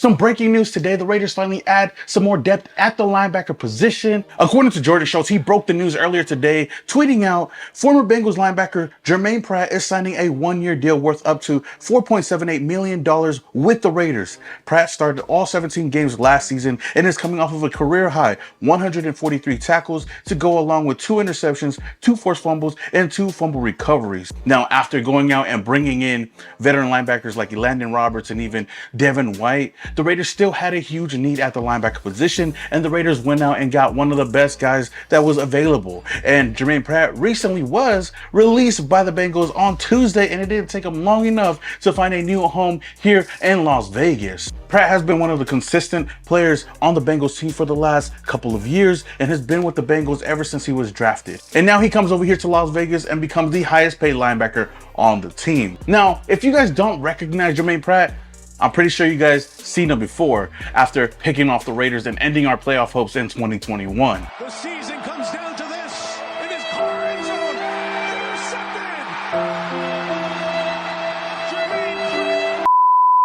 Some breaking news today, the Raiders finally add some more depth at the linebacker position. According to Jordan Schultz, he broke the news earlier today, tweeting out, former Bengals linebacker Germaine Pratt is signing a one-year deal worth up to $4.78 million with the Raiders. Pratt started all 17 games last season and is coming off of a career-high 143 tackles to go along with 2 interceptions, 2 forced fumbles, and 2 fumble recoveries. Now, after going out and bringing in veteran linebackers like Landon Roberts and even Devin White, the Raiders still had a huge need at the linebacker position, and the Raiders went out and got one of the best guys that was available. And Germaine Pratt recently was released by the Bengals on Tuesday, and it didn't take him long enough to find a new home here in Las Vegas. Pratt has been one of the consistent players on the Bengals team for the last couple of years and has been with the Bengals ever since he was drafted. And now he comes over here to Las Vegas and becomes the highest paid linebacker on the team. Now, if you guys don't recognize Germaine Pratt, I'm pretty sure you guys seen him before after picking off the Raiders and ending our playoff hopes in 2021. The season comes down to this. It is car end zone. Intercepted.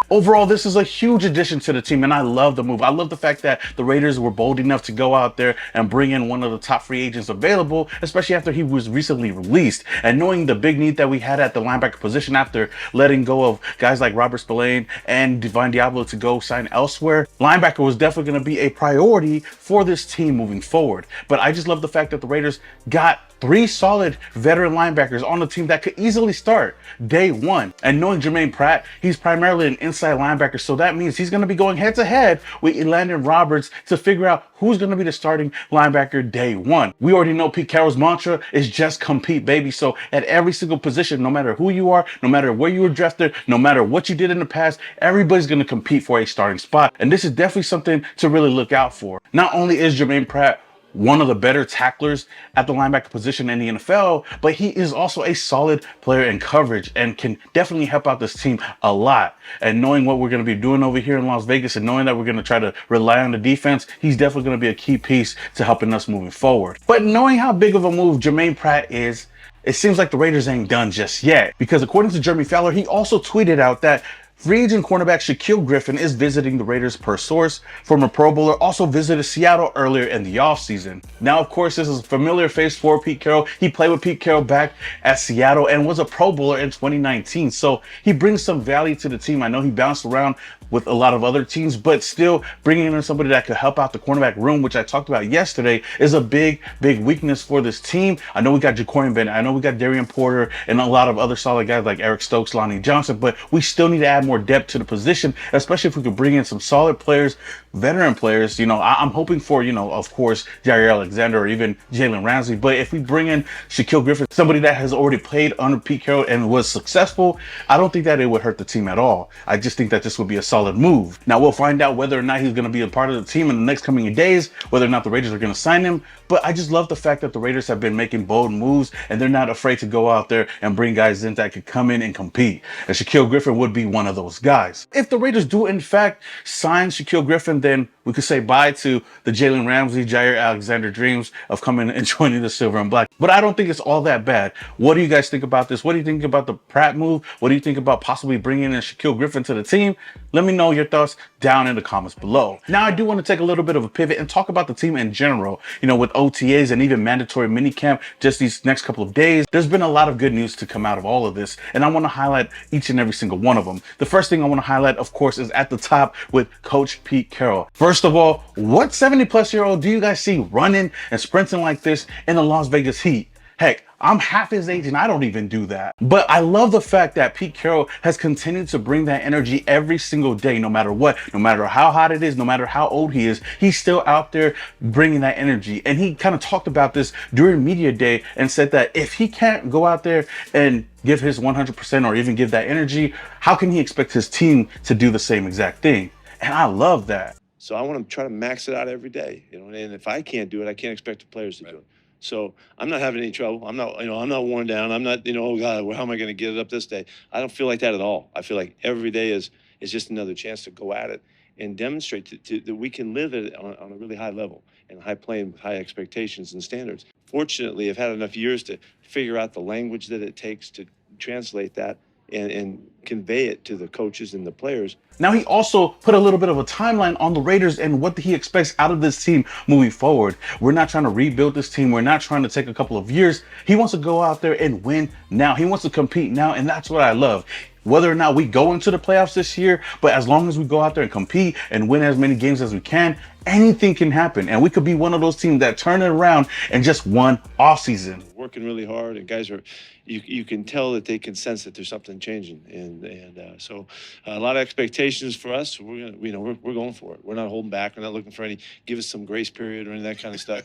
Overall, this is a huge addition to the team, and I love the move. I love the fact that the Raiders were bold enough to go out there and bring in one of the top free agents available, especially after he was recently released. And knowing the big need that we had at the linebacker position after letting go of guys like Robert Spillane and Divine Diablo to go sign elsewhere, linebacker was definitely going to be a priority for this team moving forward. But I just love the fact that the Raiders got 3 solid veteran linebackers on the team that could easily start day one. And knowing Germaine Pratt, he's primarily an inside linebacker, so that means he's going to be going head to head with Landon Roberts to figure out who's going to be the starting linebacker day one. We already know Pete Carroll's mantra is just compete, baby. So at every single position, no matter who you are, no matter where you were drafted, no matter what you did in the past, everybody's going to compete for a starting spot. And this is definitely something to really look out for. Not only is Germaine Pratt one of the better tacklers at the linebacker position in the NFL, but he is also a solid player in coverage and can definitely help out this team a lot. And knowing what we're going to be doing over here in Las Vegas and knowing that we're going to try to rely on the defense, he's definitely going to be a key piece to helping us moving forward. But knowing how big of a move Germaine Pratt is, it seems like the Raiders ain't done just yet, because according to Jeremy Fowler, he also tweeted out that free agent cornerback Shaquill Griffin is visiting the Raiders per source. Former Pro Bowler also visited Seattle earlier in the offseason. Now, of course, this is a familiar face for Pete Carroll. He played with Pete Carroll back at Seattle and was a Pro Bowler in 2019. So he brings some value to the team. I know he bounced around with a lot of other teams, but still bringing in somebody that could help out the cornerback room, which I talked about yesterday, is a big weakness for this team. I know we got Ja'Cory Bennett, I know we got Darian Porter and a lot of other solid guys like Eric Stokes, Lonnie Johnson, but we still need to add more depth to the position, especially if we could bring in some solid players, veteran players. You know, I'm hoping for, you know, of course, Jair Alexander or even Jalen Ramsey, but if we bring in Shaquill Griffin, somebody that has already played under Pete Carroll and was successful, I don't think that it would hurt the team at all. I just think that this would be a solid move. Now, we'll find out whether or not he's going to be a part of the team in the next coming days, whether or not the Raiders are going to sign him, but I just love the fact that the Raiders have been making bold moves and they're not afraid to go out there and bring guys in that could come in and compete. And Shaquill Griffin would be one of those guys. If the Raiders do in fact sign Shaquill Griffin, then we could say bye to the Jalen Ramsey, Jair Alexander dreams of coming and joining the Silver and Black. But I don't think it's all that bad. What do you guys think about this? What do you think about the Pratt move? What do you think about possibly bringing in Shaquill Griffin to the team? Let me know your thoughts down in the comments below. Now, I do want to take a little bit of a pivot and talk about the team in general. You know, with OTAs and even mandatory minicamp just these next couple of days, there's been a lot of good news to come out of all of this, and I want to highlight each and every single one of them. The first thing I want to highlight, of course, is at the top with Coach Pete Carroll. First of all, what 70-plus-year-old do you guys see running and sprinting like this in the Las Vegas heat? Heck, I'm half his age and I don't even do that. But I love the fact that Pete Carroll has continued to bring that energy every single day, no matter what, no matter how hot it is, no matter how old he is, he's still out there bringing that energy. And he kind of talked about this during media day and said that if he can't go out there and give his 100% or even give that energy, how can he expect his team to do the same exact thing? And I love that. So I want to try to max it out every day, you know, and if I can't do it, I can't expect the players to do it. So I'm not having any trouble. I'm not worn down. I'm not, oh God, how am I going to get it up this day? I don't feel like that at all. I feel like every day is just another chance to go at it and demonstrate that we can live it on a really high level and high plane with high expectations and standards. Fortunately, I've had enough years to figure out the language that it takes to translate that and convey it to the coaches and the players. Now, he also put a little bit of a timeline on the Raiders and what he expects out of this team moving forward. We're not trying to rebuild this team. We're not trying to take a couple of years. He wants to go out there and win now. He wants to compete now, and that's what I love. Whether or not we go into the playoffs this year, but as long as we go out there and compete and win as many games as we can, anything can happen. And we could be one of those teams that turn it around in just one offseason. Working really hard, and guys are, you can tell that they can sense that there's something changing, and so a lot of expectations for us. We're gonna, we're going for it. We're not holding back. We're not looking for any, give us some grace period or any of that kind of stuff.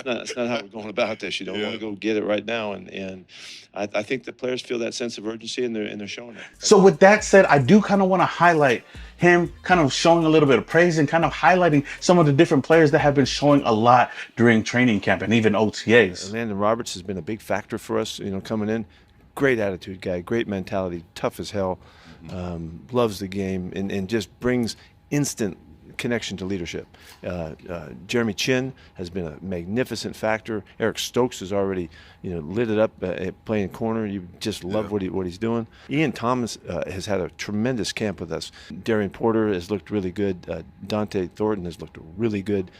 That's not how we're going about this. You don't want to go get it right now, and I think the players feel that sense of urgency, and they're showing it. So with that said, I do kind of want to highlight him kind of showing a little bit of praise and kind of highlighting some of the different players that have been showing a lot during training camp and even OTAs. Landon Roberts has been a big factor for us, coming in. Great attitude guy, great mentality, tough as hell, loves the game, and just brings instant connection to leadership. Jeremy Chin has been a magnificent factor. Eric Stokes has already, lit it up playing corner. You just love what he's doing. Ian Thomas has had a tremendous camp with us. Darian Porter has looked really good. Dante Thornton has looked really good.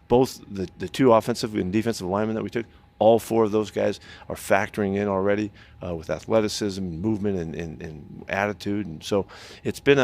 Both the two offensive and defensive linemen that we took, all four of those guys are factoring in already with athleticism, movement, and attitude, and so it's been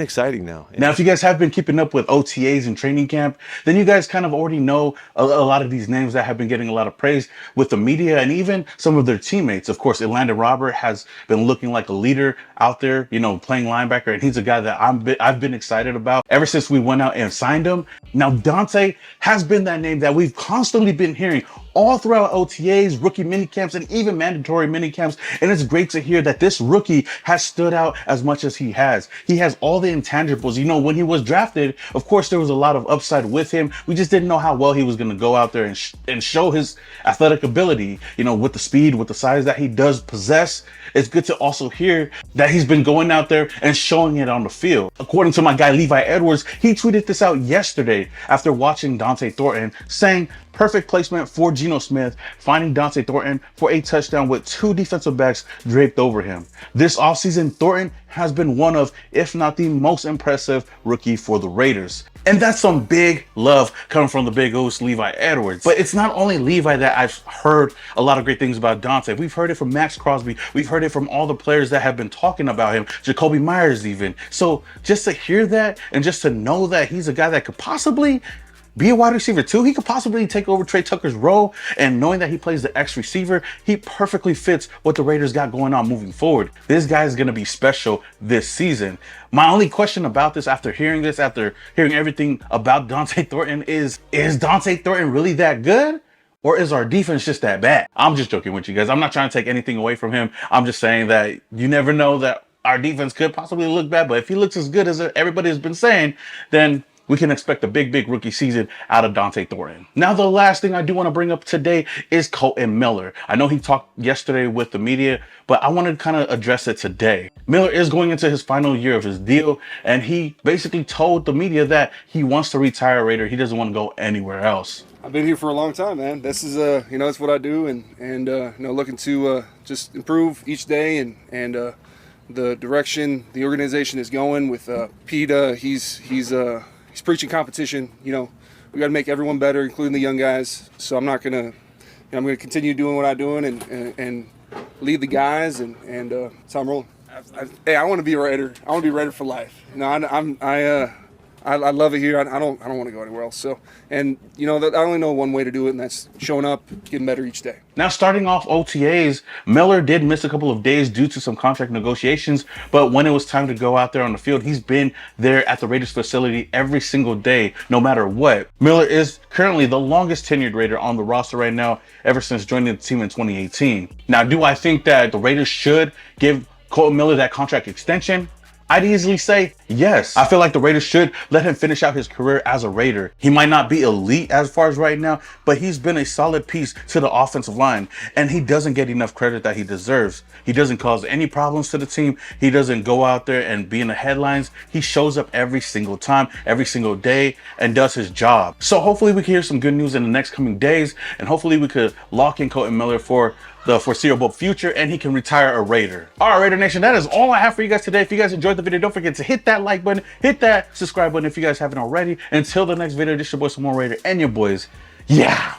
exciting now. Now, if you guys have been keeping up with OTAs and training camp, then you guys kind of already know a lot of these names that have been getting a lot of praise with the media and even some of their teammates. Of course, Landon Roberts has been looking like a leader out there, playing linebacker, and he's a guy that I've been excited about ever since we went out and signed him. Now, Dante has been that name that we've constantly been hearing all throughout OTAs, rookie minicamps, and even mandatory minicamps. And it's great to hear that this rookie has stood out as much as he has. He has all the intangibles. When he was drafted, of course, there was a lot of upside with him. We just didn't know how well he was going to go out there and show his athletic ability, with the speed, with the size that he does possess. It's good to also hear that he's been going out there and showing it on the field. According to my guy, Levi Edwards, he tweeted this out yesterday after watching Dante Thornton, saying, "Perfect placement for Geno Smith, finding Dante Thornton for a touchdown with two defensive backs draped over him. This offseason, Thornton has been one of, if not the most impressive rookie for the Raiders." And that's some big love coming from the big host, Levi Edwards. But it's not only Levi that I've heard a lot of great things about Dante. We've heard it from Max Crosby. We've heard it from all the players that have been talking about him, Jacoby Myers even. So just to hear that and just to know that he's a guy that could possibly be a wide receiver too. He could possibly take over Trey Tucker's role, and knowing that he plays the X receiver, he perfectly fits what the Raiders got going on moving forward. This guy is going to be special this season. My only question about this after hearing everything about Dante Thornton is Dante Thornton really that good? Or is our defense just that bad? I'm just joking with you guys. I'm not trying to take anything away from him. I'm just saying that you never know that our defense could possibly look bad, but if he looks as good as everybody has been saying, then we can expect a big rookie season out of Dante Thornton. Now, the last thing I do want to bring up today is Kolton Miller. I know he talked yesterday with the media, but I want to kind of address it today. Miller is going into his final year of his deal, and he basically told the media that he wants to retire a Raider. He doesn't want to go anywhere else. I've been here for a long time, man. This is, it's what I do, and looking to just improve each day, and the direction the organization is going with Pete. He's preaching competition. We got to make everyone better, including the young guys. So I'm not gonna, I'm gonna continue doing what I'm doing and lead the guys, and that's how I'm rolling. I want to be a Raider. I want to be a Raider for life. I love it here. I don't want to go anywhere else. So, and I only know one way to do it, and that's showing up, getting better each day. Now, starting off OTAs, Miller did miss a couple of days due to some contract negotiations, but when it was time to go out there on the field, he's been there at the Raiders facility every single day, no matter what. Miller is currently the longest tenured Raider on the roster right now, ever since joining the team in 2018. Now, do I think that the Raiders should give Kolton Miller that contract extension? I'd easily say yes. I feel like the Raiders should let him finish out his career as a Raider. He might not be elite as far as right now, but he's been a solid piece to the offensive line, and he doesn't get enough credit that he deserves. He doesn't cause any problems to the team. He doesn't go out there and be in the headlines. He shows up every single time, every single day, and does his job. So hopefully we can hear some good news in the next coming days, and hopefully we could lock in Kolton Miller for the foreseeable future, and he can retire a Raider. All right, Raider Nation, that is all I have for you guys today. If you guys enjoyed the video, don't forget to hit that like button, hit that subscribe button if you guys haven't already. Until the next video, this is your boy, some more Raider, and your boys, yeah.